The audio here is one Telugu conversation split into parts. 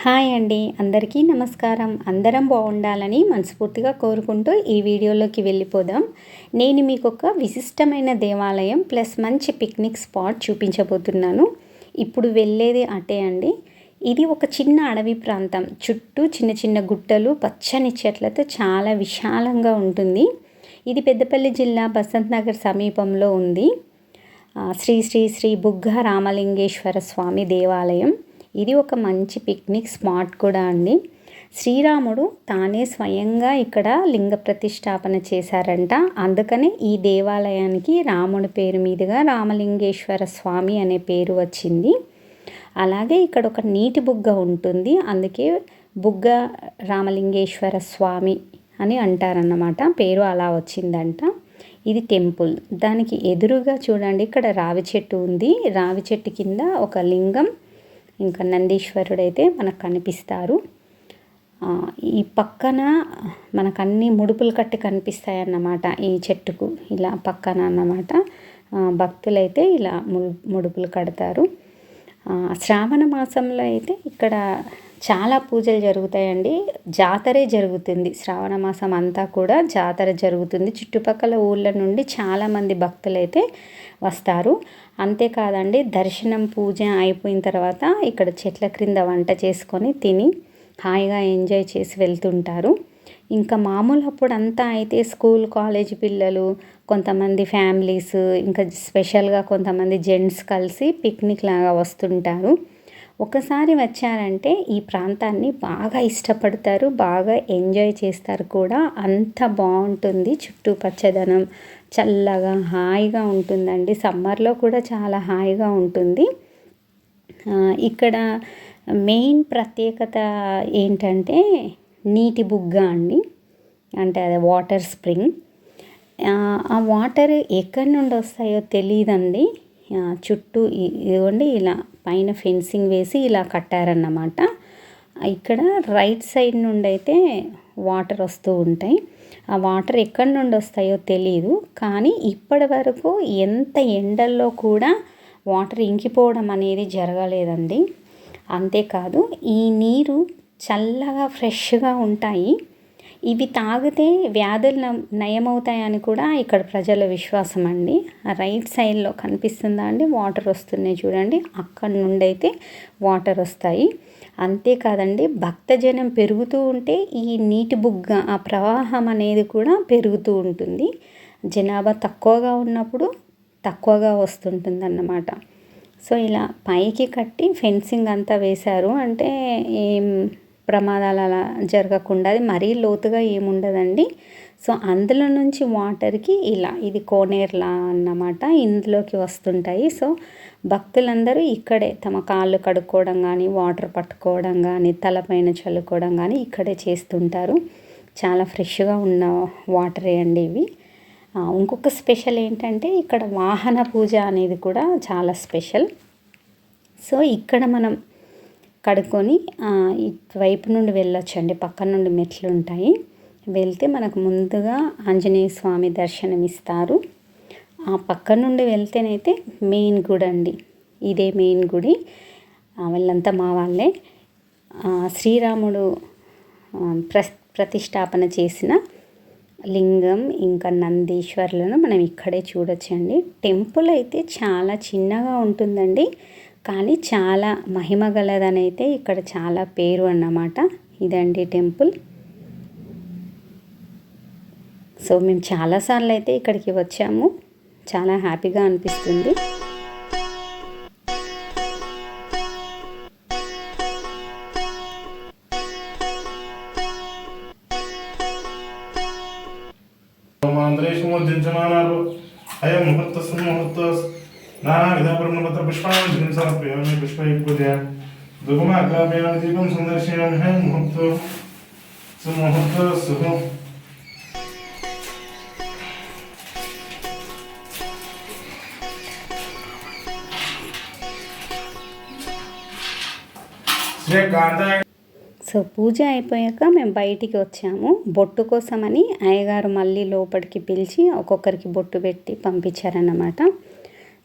హాయ్ అండి, అందరికీ నమస్కారం. అందరం బాగుండాలని మనస్ఫూర్తిగా కోరుకుంటూ ఈ వీడియోలోకి వెళ్ళిపోదాం. నేను మీకు ఒక విశిష్టమైన దేవాలయం ప్లస్ మంచి పిక్నిక్ స్పాట్ చూపించబోతున్నాను. ఇప్పుడు వెళ్ళేది అటే అండి. ఇది ఒక చిన్న అడవి ప్రాంతం. చుట్టూ చిన్న చిన్న గుట్టలు, పచ్చని చెట్లతో చాలా విశాలంగా ఉంటుంది. ఇది పెద్దపల్లి జిల్లా బసంత్ నగర్ సమీపంలో ఉంది. శ్రీ శ్రీ శ్రీ బుగ్గ రామలింగేశ్వర స్వామి దేవాలయం. ఇది ఒక మంచి పిక్నిక్ స్పాట్ కూడా అండి. శ్రీరాముడు తానే స్వయంగా ఇక్కడ లింగ ప్రతిష్టాపన చేశారంట. అందుకనే ఈ దేవాలయానికి రాముడి పేరు మీదుగా రామలింగేశ్వర స్వామి అనే పేరు వచ్చింది. అలాగే ఇక్కడ ఒక నీటి బుగ్గ ఉంటుంది, అందుకే బుగ్గ రామలింగేశ్వర స్వామి అని అంటారన్నమాట. పేరు అలా వచ్చిందంట. ఇది టెంపుల్. దానికి ఎదురుగా చూడండి, ఇక్కడ రావి చెట్టు ఉంది. రావి చెట్టు కింద ఒక లింగం, ఇంకా నందీశ్వరుడైతే మనకు కనిపిస్తారు. ఈ పక్కన మనకు అన్ని ముడుపులు కట్టి కనిపిస్తాయి అన్నమాట. ఈ చెట్టుకు ఇలా పక్కన అన్నమాట భక్తులైతే ఇలా ముడుపులు కడతారు. శ్రావణ మాసంలో అయితే ఇక్కడ చాలా పూజలు జరుగుతాయండి. జాతరే జరుగుతుంది. శ్రావణ మాసం అంతా కూడా జాతర జరుగుతుంది. చుట్టుపక్కల ఊళ్ళ నుండి చాలామంది భక్తులైతే వస్తారు. అంతేకాదండి, దర్శనం పూజ అయిపోయిన తర్వాత ఇక్కడ చెట్ల క్రింద వంట చేసుకొని తిని హాయిగా ఎంజాయ్ చేసి వెళ్తుంటారు. ఇంకా మామూలు అప్పుడు అంతా అయితే స్కూల్ కాలేజ్ పిల్లలు, కొంతమంది ఫ్యామిలీస్, ఇంకా స్పెషల్గా కొంతమంది జెంట్స్ కలిసి పిక్నిక్ లాగా వస్తుంటారు. ఒకసారి వచ్చారంటే ఈ ప్రాంతాన్ని బాగా ఇష్టపడతారు, బాగా ఎంజాయ్ చేస్తారు కూడా. అంత బాగుంటుంది. చుట్టూ పచ్చదనం, చల్లగా హాయిగా ఉంటుందండి. సమ్మర్లో కూడా చాలా హాయిగా ఉంటుంది. ఇక్కడ మెయిన్ ప్రత్యేకత ఏంటంటే నీటి బుగ్గ అండి. అంటే అది వాటర్ స్ప్రింగ్. ఆ వాటర్ ఎక్కడి నుండి వస్తాయో తెలియదండి. చుట్టూ ఇదిగోండి ఇలా పైన ఫెన్సింగ్ వేసి ఇలా కట్టారన్నమాట. ఇక్కడ రైట్ సైడ్ నుండి అయితే వాటర్ వస్తూ ఉంటాయి. ఆ వాటర్ ఎక్కడి నుండి వస్తాయో తెలియదు, కానీ ఇప్పటి వరకు ఎంత ఎండల్లో కూడా వాటర్ ఇంకిపోవడం అనేది జరగలేదండి. అంతేకాదు, ఈ నీరు చల్లగా ఫ్రెష్గా ఉంటాయి. ఇవి తాగితే వ్యాధులు నయమవుతాయని కూడా ఇక్కడ ప్రజల విశ్వాసం అండి. రైట్ సైడ్లో కనిపిస్తుందా అండి, వాటర్ వస్తున్నాయి చూడండి. అక్కడి నుండి అయితే వాటర్ వస్తాయి. అంతేకాదండి, భక్తజనం పెరుగుతూ ఉంటే ఈ నీటి బుగ్గ ఆ ప్రవాహం అనేది కూడా పెరుగుతూ ఉంటుంది. జనాభా తక్కువగా ఉన్నప్పుడు తక్కువగా వస్తుంటుంది అన్నమాట. సో ఇలా పైకి కట్టి ఫెన్సింగ్ అంతా వేశారు. అంటే ఏం ప్రమాదాలు అలా జరగకుండా, అది మరీ లోతుగా ఏముండదండి. సో అందులో నుంచి వాటర్కి ఇలా ఇది కోనేరులా అన్నమాట, ఇందులోకి వస్తుంటాయి. సో భక్తులందరూ ఇక్కడే తమ కాళ్ళు కడుక్కోవడం కానీ, వాటర్ పట్టుకోవడం కానీ, తలపైన చల్లుకోవడం కానీ ఇక్కడే చేస్తుంటారు. చాలా ఫ్రెష్గా ఉన్న వాటరే అండి ఇవి. ఇంకొక స్పెషల్ ఏంటంటే ఇక్కడ వాహన పూజ అనేది కూడా చాలా స్పెషల్. సో ఇక్కడ మనం కడుక్కొని ఇటువైపు నుండి వెళ్ళొచ్చండి. పక్కన నుండి మెట్లు ఉంటాయి. వెళ్తే మనకు ముందుగా ఆంజనేయ స్వామి దర్శనం ఇస్తారు. ఆ పక్క నుండి వెళ్తేనైతే మెయిన్ గుడి అండి. ఇదే మెయిన్ గుడి. వాళ్ళంతా మా వాళ్ళే. శ్రీరాముడు ప్రతిష్టాపన చేసిన లింగం ఇంకా నందీశ్వరులను మనం ఇక్కడే చూడొచ్చండి. టెంపుల్ అయితే చాలా చిన్నగా ఉంటుందండి, కానీ చాలా మహిమ గలదనైతే ఇక్కడ చాలా పేరు అన్నమాట. ఇదండి టెంపుల్. సో మేము చాలాసార్లు అయితే ఇక్కడికి వచ్చాము. చాలా హ్యాపీగా అనిపిస్తుంది. నానావిధ పుష్పాంజలిం సమర్పయామి. పుష్పై పూజ ధూపమాగ్రాపయామి. దీపం సందర్శయామి. ముహూర్తో సుముహూర్తో శుభ. సో పూజ అయిపోయాక మేము బయటికి వచ్చాము. బొట్టు కోసమని అయ్యగారు మళ్ళీ లోపలికి పిలిచి ఒక్కొక్కరికి బొట్టు పెట్టి పంపించారన్నమాట.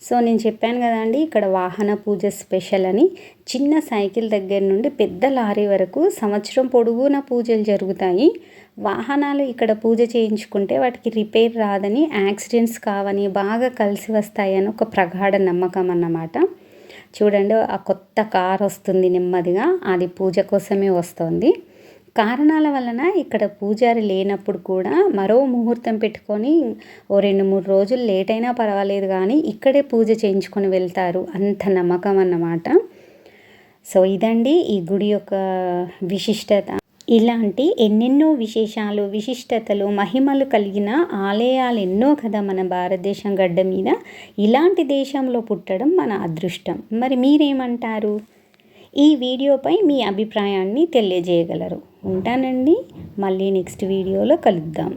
సో నేను చెప్పాను కదండి, ఇక్కడ వాహన పూజ స్పెషల్ అని. చిన్న సైకిల్ దగ్గర నుండి పెద్ద లారీ వరకు సంవత్సరం పొడుగునా పూజలు జరుగుతాయి. వాహనాలు ఇక్కడ పూజ చేయించుకుంటే వాటికి రిపేర్ రాదని, యాక్సిడెంట్స్ కావని, బాగా కలిసి వస్తాయని ఒక ప్రగాఢ నమ్మకం అన్నమాట. చూడండి, ఆ కొత్త కార్ వస్తుంది నెమ్మదిగా, అది పూజ కోసమే వస్తుంది. కారణాల వలన ఇక్కడ పూజారి లేనప్పుడు కూడా మరో ముహూర్తం పెట్టుకొని 2-3 రోజులు లేట్ అయినా పర్వాలేదు కానీ ఇక్కడే పూజ చేయించుకొని వెళ్తారు. అంత నమ్మకం అన్నమాట. సో ఇదండి ఈ గుడి యొక్క విశిష్టత. ఇలాంటి ఎన్నెన్నో విశేషాలు, విశిష్టతలు, మహిమలు కలిగిన ఆలయాలు ఎన్నో కదా మన భారతదేశం గడ్డ మీద. ఇలాంటి దేశంలో పుట్టడం మన అదృష్టం. మరి మీరేమంటారు? ఈ వీడియోపై మీ అభిప్రాయాన్ని తెలియజేయగలరు. ఉంటానండి, మళ్ళీ నెక్స్ట్ వీడియోలో కలుద్దాం.